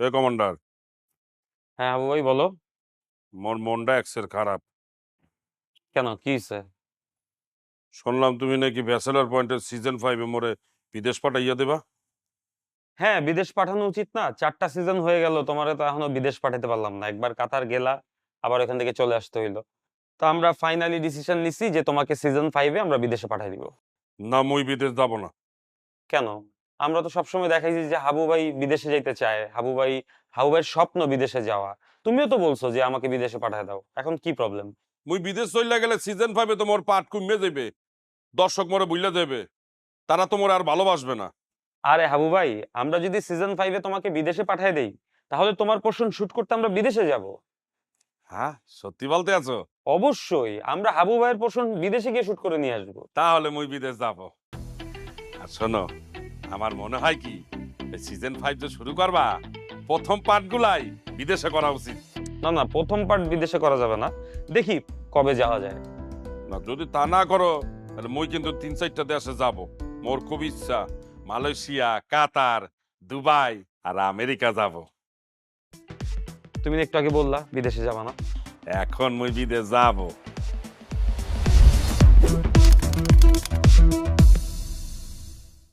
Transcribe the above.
এ commander, হ্যাঁ হাবু ভাই বলো। মোর মনটা এক্সের খারাপ। কেন, কি হয়েছে? শুনলাম তুমি নাকি ব্যাচেলর পয়েন্টের সিজন 5 মোরে বিদেশ পাঠাইয়া দেবা। হ্যাঁ, বিদেশ পাঠানো উচিত না? 4টা সিজন হয়ে গেল, তোমারে তো এখনো বিদেশ পাঠাতে পারলাম না। একবার কাতার গেলা, আবার ওখান থেকে চলে আসতে হইলো। তো আমরা ফাইনালি ডিসিশন নিছি যে তোমাকে সিজন 5-এ আমরা বিদেশে পাঠাই দিব। না, মুই বিদেশ যাব না। কেন? আমরা তো সবসময় দেখাইছি যে হাবু ভাই বিদেশে যাইতে চায়, হাবু ভাইয়ের স্বপ্ন বিদেশে যাওয়া। তুমিও তো বলছো যে আমাকে বিদেশে পাঠায় দাও, এখন কি প্রবলেম? মুই বিদেশ চইলা গেলে সিজন 5-এ তো মোর পাট কমে যাবে, দর্শক মোরে বুঝলে দেবে, তারা তো মোরে আর ভালোবাসবে না। আরে হাবু ভাই, আমরা যদি সিজন 5-এ তোমাকে বিদেশে পাঠায় দেই, তাহলে তোমার পোর্শন শুট করতে আমরা বিদেশে যাব। হ্যাঁ, সত্যি বলতে আছো? অবশ্যই আমরা হাবু ভাইয়ের পোর্শন বিদেশে গিয়ে শুট করে নিয়ে আসবো। তাহলে মুই বিদেশ যাব। আর শোনো, আমার মনে হয় কি, সিজন 5 যে শুরু করবা, প্রথম পার্টগুলাই বিদেশে করা উচিত। না না, প্রথম পার্ট বিদেশে করা যাবে না। দেখি কবে যাওয়া যায়। না, যদি তা না করো তাহলে মুই কিন্তু 3-4টা দেশে যাব। মোর খুব ইচ্ছা মালয়েশিয়া, কাতার, দুবাই আর আমেরিকা যাব। তুমি না একটু আগে বললা বিদেশে যাবা না? এখন মুই বিদেশ যাব।